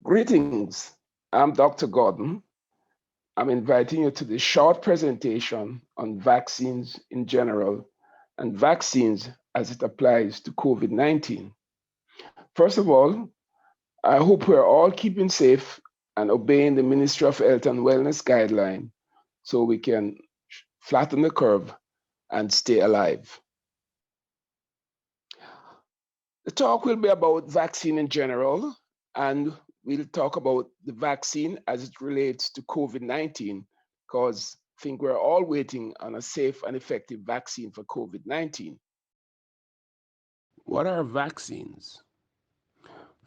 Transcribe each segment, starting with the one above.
Greetings, I'm Dr. Gordon. I'm inviting you to this short presentation on vaccines in general and vaccines as it applies to COVID-19. First of all, I hope we're all keeping safe and obeying the Ministry of Health and Wellness guideline so we can flatten the curve and stay alive. The talk will be about vaccine in general, and we'll talk about the vaccine as it relates to COVID-19, because I think we're all waiting on a safe and effective vaccine for COVID-19. What are vaccines?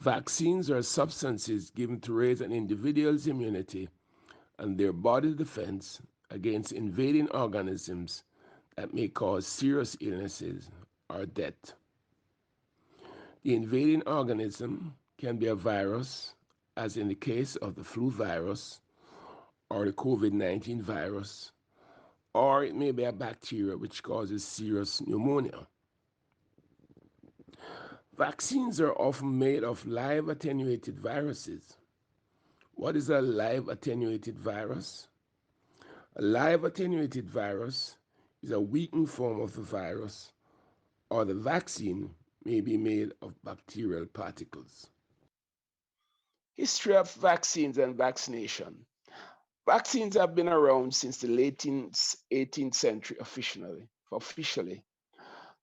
Vaccines are substances given to raise an individual's immunity and their body defense against invading organisms that may cause serious illnesses or death. The invading organism can be a virus, as in the case of the flu virus or the COVID-19 virus, or it may be a bacteria which causes serious pneumonia. Vaccines are often made of live attenuated viruses. What is a live attenuated virus? A live attenuated virus is a weakened form of the virus, or the vaccine may be made of bacterial particles. History of vaccines and vaccination. Vaccines have been around since the late 18th century officially.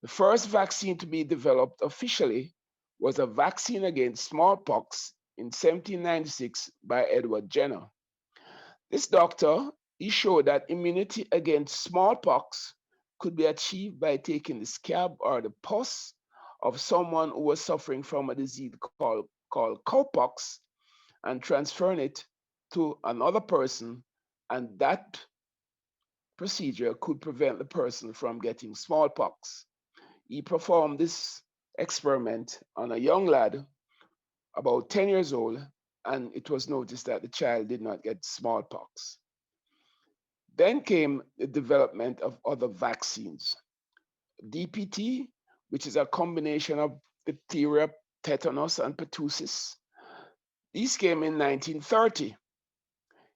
The first vaccine to be developed officially was a vaccine against smallpox in 1796 by Edward Jenner. This doctor, he showed that immunity against smallpox could be achieved by taking the scab or the pus of someone who was suffering from a disease called cowpox and transferring it to another person, and that procedure could prevent the person from getting smallpox. He performed this experiment on a young lad about 10 years old, and it was noticed that the child did not get smallpox. Then came the development of other vaccines. DPT, which is a combination of diphtheria, tetanus, and pertussis. These came in 1930.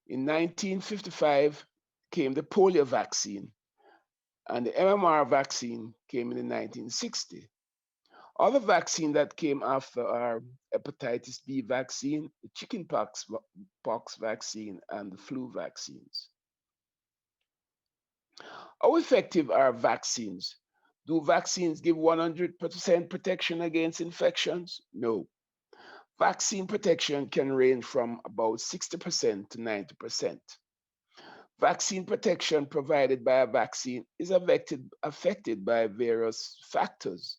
In 1955 came the polio vaccine, and the MMR vaccine came in 1960. Other vaccines that came after are hepatitis B vaccine, the chickenpox vaccine, and the flu vaccines. How effective are vaccines? Do vaccines give 100% protection against infections? No. Vaccine protection can range from about 60% to 90%. Vaccine protection provided by a vaccine is affected by various factors: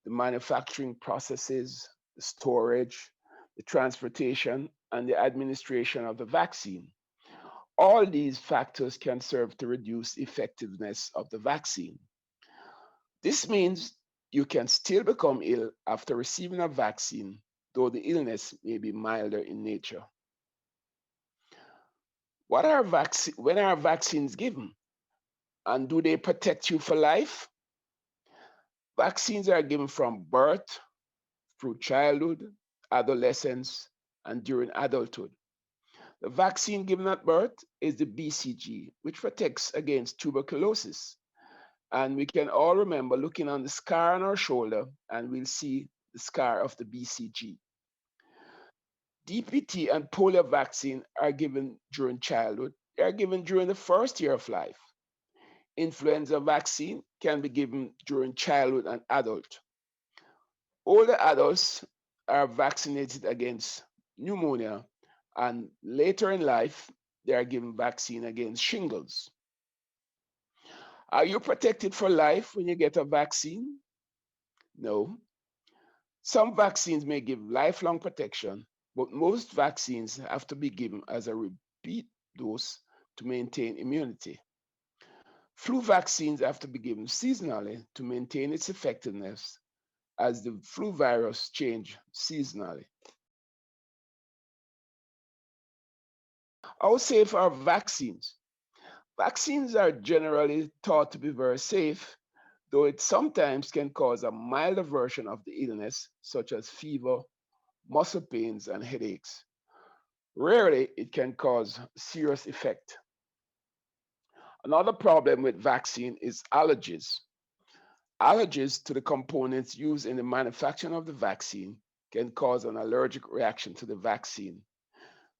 the manufacturing processes, the storage, the transportation, and the administration of the vaccine. All these factors can serve to reduce the effectiveness of the vaccine. This means you can still become ill after receiving a vaccine, though the illness may be milder in nature. When are vaccines given? And do they protect you for life? Vaccines are given from birth, through childhood, adolescence, and during adulthood. The vaccine given at birth is the BCG, which protects against tuberculosis. And we can all remember looking on the scar on our shoulder, and we'll see the scar of the BCG. DPT and polio vaccine are given during childhood. They are given during the first year of life. Influenza vaccine can be given during childhood and adult. Older adults are vaccinated against pneumonia, and later in life, they are given vaccine against shingles. Are you protected for life when you get a vaccine? No. Some vaccines may give lifelong protection, but most vaccines have to be given as a repeat dose to maintain immunity. Flu vaccines have to be given seasonally to maintain its effectiveness, as the flu virus changes seasonally. How safe are vaccines? Vaccines are generally thought to be very safe, though it sometimes can cause a milder version of the illness, such as fever, muscle pains, and headaches. Rarely it can cause serious effect. Another problem with vaccine is allergies. Allergies to the components used in the manufacturing of the vaccine can cause an allergic reaction to the vaccine.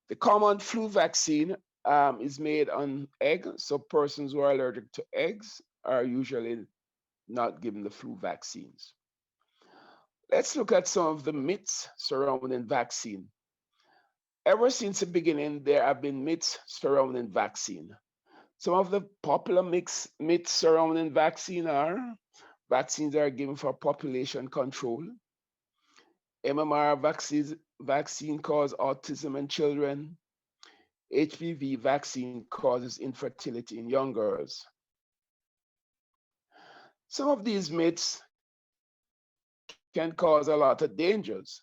The common flu vaccine is made on egg, so persons who are allergic to eggs are usually not given the flu vaccines. Let's look at some of the myths surrounding vaccine. Ever since the beginning, there have been myths surrounding vaccine. Some of the popular myths surrounding vaccine are vaccines are given for population control, MMR vaccine causes autism in children, HPV vaccine causes infertility in young girls. Some of these myths can cause a lot of dangers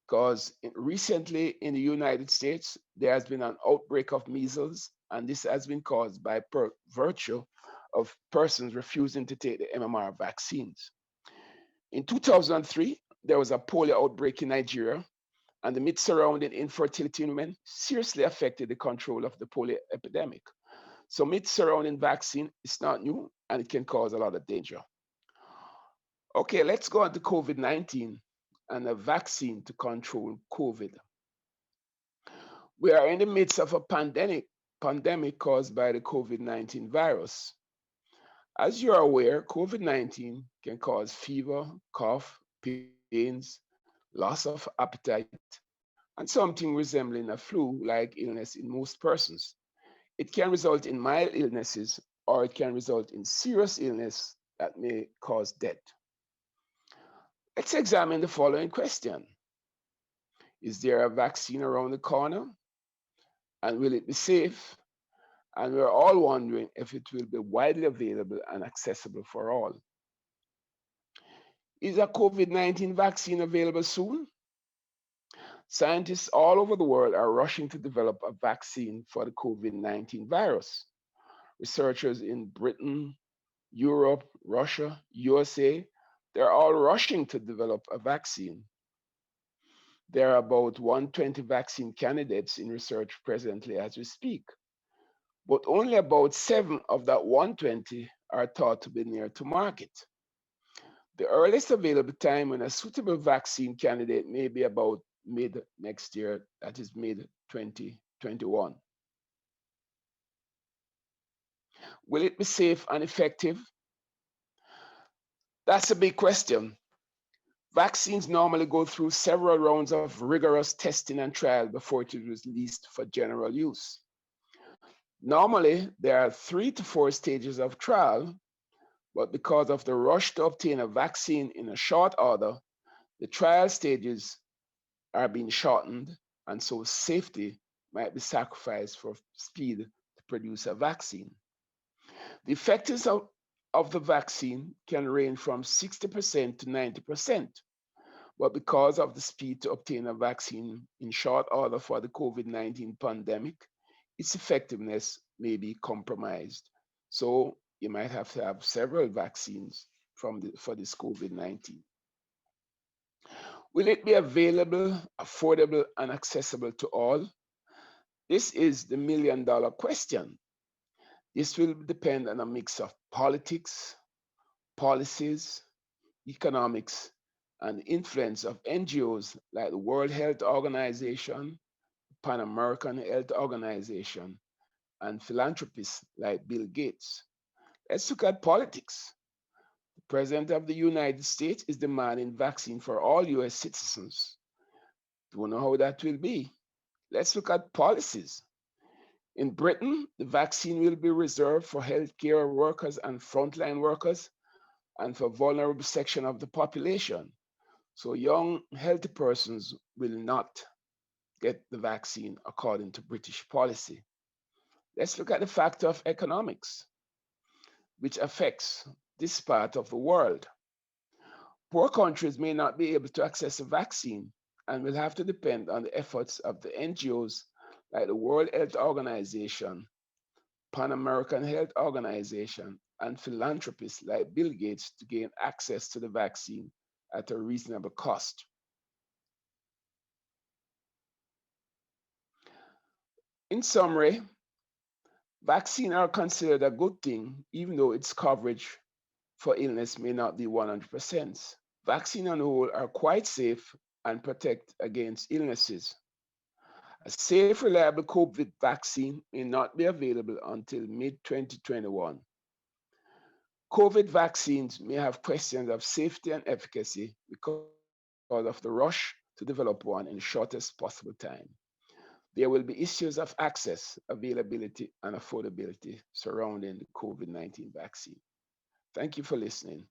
because recently in the United States, there has been an outbreak of measles, and this has been caused by virtue of persons refusing to take the MMR vaccines. In 2003, there was a polio outbreak in Nigeria, and the myths surrounding infertility in women seriously affected the control of the polio epidemic. So myths surrounding vaccine is not new, and it can cause a lot of danger. Okay, let's go on to COVID-19 and a vaccine to control COVID. We are in the midst of a pandemic caused by the COVID-19 virus. As you are aware, COVID-19 can cause fever, cough, pains, loss of appetite, and something resembling a flu-like illness in most persons. It can result in mild illnesses, or it can result in serious illness that may cause death. Let's examine the following question. Is there a vaccine around the corner? And will it be safe? And we're all wondering if it will be widely available and accessible for all. Is a COVID-19 vaccine available soon? Scientists all over the world are rushing to develop a vaccine for the COVID-19 virus. Researchers in Britain, Europe, Russia, USA, they're all rushing to develop a vaccine. There are about 120 vaccine candidates in research presently as we speak, but only about 7 of that 120 are thought to be near to market. The earliest available time when a suitable vaccine candidate may be about mid next year, that is mid 2021. Will it be safe and effective? That's a big question. Vaccines normally go through several rounds of rigorous testing and trial before it is released for general use. Normally, there are 3 to 4 stages of trial, but because of the rush to obtain a vaccine in a short order, the trial stages are being shortened, and so safety might be sacrificed for speed to produce a vaccine. The effectiveness of the vaccine can range from 60% to 90%, but because of the speed to obtain a vaccine in short order for the COVID-19 pandemic, its effectiveness may be compromised. So you might have to have several vaccines for this COVID-19. Will it be available, affordable, and accessible to all? This is the million-dollar question. This will depend on a mix of politics, policies, economics, and influence of NGOs like the World Health Organization, Pan American Health Organization, and philanthropists like Bill Gates. Let's look at politics. The President of the United States is demanding vaccine for all US citizens. Do you know how that will be? Let's look at policies. In Britain, the vaccine will be reserved for healthcare workers and frontline workers and for vulnerable section of the population. So young, healthy persons will not get the vaccine according to British policy. Let's look at the factor of economics, which affects this part of the world. Poor countries may not be able to access a vaccine and will have to depend on the efforts of the NGOs like the World Health Organization, Pan American Health Organization, and philanthropists like Bill Gates to gain access to the vaccine at a reasonable cost. In summary, vaccines are considered a good thing, even though its coverage for illness may not be 100%. Vaccines on the whole are quite safe and protect against illnesses. A safe, reliable COVID vaccine may not be available until mid 2021. COVID vaccines may have questions of safety and efficacy because of the rush to develop one in the shortest possible time. There will be issues of access, availability, and affordability surrounding the COVID-19 vaccine. Thank you for listening.